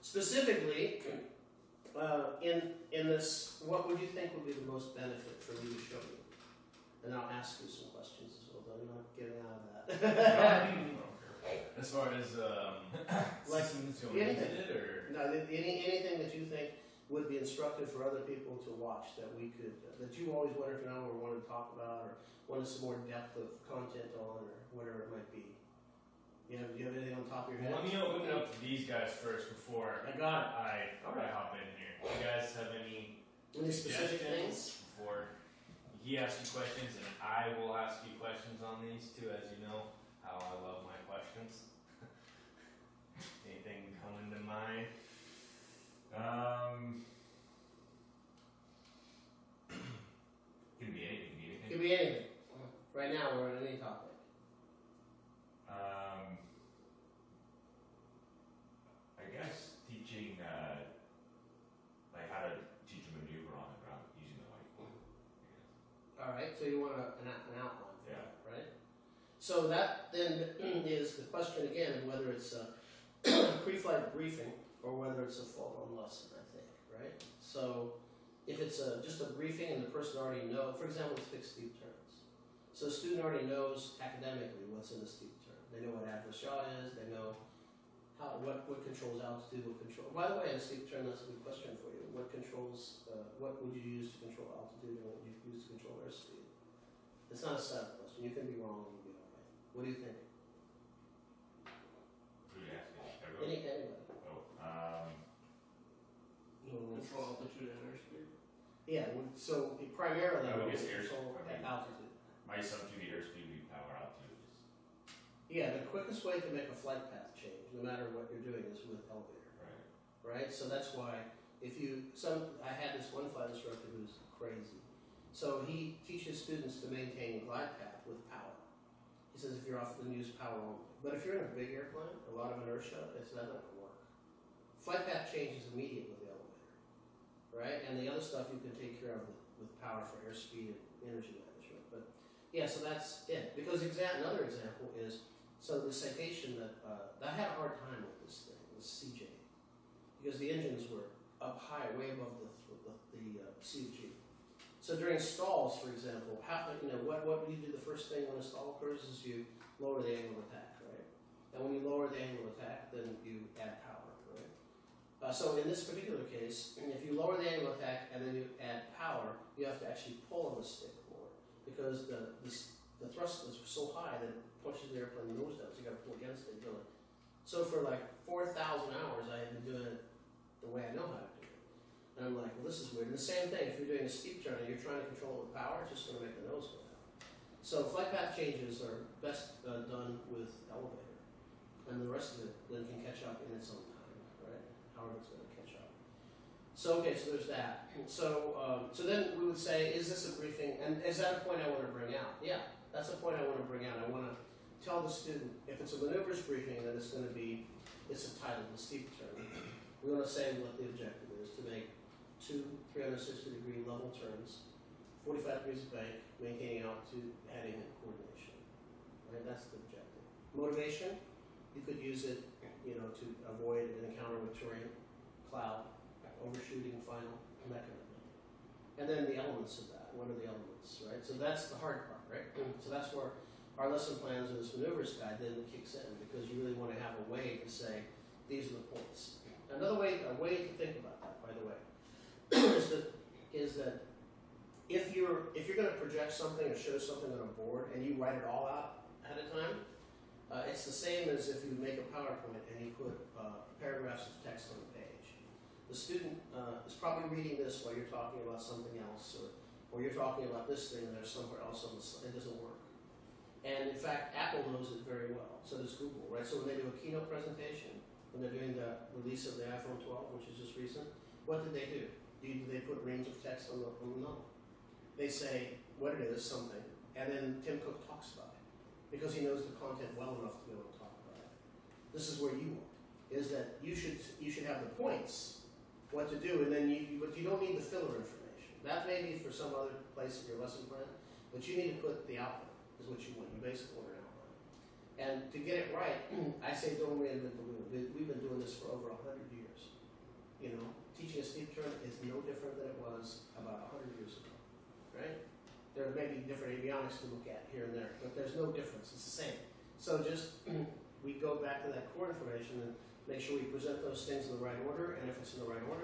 Specifically, in this, what would you think would be the most benefit for me to show you? And I'll ask you some questions as well, though I'm not getting out of that. As far as Like, systems going into it, or No, anything that you think would be instructive for other people to watch that we could, that you always wanted to know or wanted to talk about, or wanted some more depth of content on, or whatever it might be. Do you have anything on top of your head? let me open it up to these guys first before I got it. I hop in here. Do you guys have any Specific things? before he asks you questions, and I will ask you questions on these too, as you know how I love my questions. Anything coming to mind? Can be anything. Could be anything. Right now, we're on any topic. I guess teaching, like how to teach a maneuver on the ground using the whiteboard. All right, so you want an outline for Yeah. that, right? So that then is the question again of whether it's a pre-flight briefing or whether it's a full-on lesson, I think, right? So if it's just a briefing and the person already knows, for example, it's fixed steep turns. So the student already knows academically what's in the steep turn. They know what adverse yaw is, they know what controls altitude, by the way, in a steep turn, that's a good question for you. What controls, what would you use to control altitude and what would you use to control airspeed? It's not a set question. You can be wrong and you'll be all right. What do you think? Who are you asking? Everyone? Anybody. Control altitude and airspeed. Yeah, so primarily I would guess control airspeed. altitude. My assumption the airspeed would be power altitude. Yeah, the quickest way to make a flight path change, no matter what you're doing, is with elevator. Right. Right? So that's why I had this one flight instructor who's crazy. So he teaches students to maintain glide path with power. He says if you're off, then use power only. But if you're in a big airplane, a lot of inertia, it's not going to work. Flight path change is immediate with the elevator, right? And the other stuff you can take care of with power for airspeed and energy management. But yeah, so that's it. Because another example is, so the citation that I had a hard time with this thing, this CJ, because the engines were up high, way above the CFG. So during stalls, for example, what do you do? The first thing when a stall occurs is you lower the angle of attack, right? And when you lower the angle of attack, then you add power, right? So in this particular case, if you lower the angle of attack and then you add power, you have to actually pull on the stick more because the thrust is so high that it pushes the airplane nose down. So you got to pull against it, really. So for like 4,000 hours, I had been doing it the way I know how to do it. And I'm like, well, this is weird. And the same thing, if you're doing a steep turn and you're trying to control it with power, it's just going to make the nose go down. So flight path changes are best done with elevator. And the rest of it then can catch up in its own time, right? However it's going to catch up. So, okay, so there's that. So, so then we would say, is this a briefing? And is that a point I want to bring out? Yeah, that's a point I want to bring out. I want to tell the student, if it's a maneuvers briefing, then it's going to be, it's a title, the steep turn. We want to say what the objective is, to make 2 360-degree level turns, 45 degrees of bank, maintaining altitude, heading, and coordination. Right, that's the objective. Motivation, you could use it, to avoid an encounter with terrain, cloud, overshooting, final, and that kind of thing. And then the elements of that. What are the elements, right? So that's the hard part, right? So that's where our lesson plans and this maneuvers guide then kicks in, because you really want to have a way to say, these are the points. Another way, a way to think about that, by the way, is that if you're going to project something or show something on a board and you write it all out ahead of time, it's the same as if you make a PowerPoint and you put paragraphs of text on the page. The student is probably reading this while you're talking about something else, or you're talking about this thing and there's somewhere else on the slide. It doesn't work. And in fact, Apple knows it very well. So does Google, right? So when they do a keynote presentation, when they're doing the release of the iPhone 12, which is just recent, what did they do? Do they put reams of text on the no? They say what it is, something, and then Tim Cook talks about it because he knows the content well enough to be able to talk about it. This is where you are, is that you should have the points, what to do, and then but you don't need the filler information. That may be for some other place in your lesson plan, but you need to put the outline is what you want. You basically want an outline. And to get it right, I say don't reinvent the wheel. We've been doing this for over 100 years. return is no different than it was about 100 years ago, right? There may be different avionics to look at here and there, but there's no difference. It's the same. So just we go back to that core information and make sure we present those things in the right order, and if it's in the right order,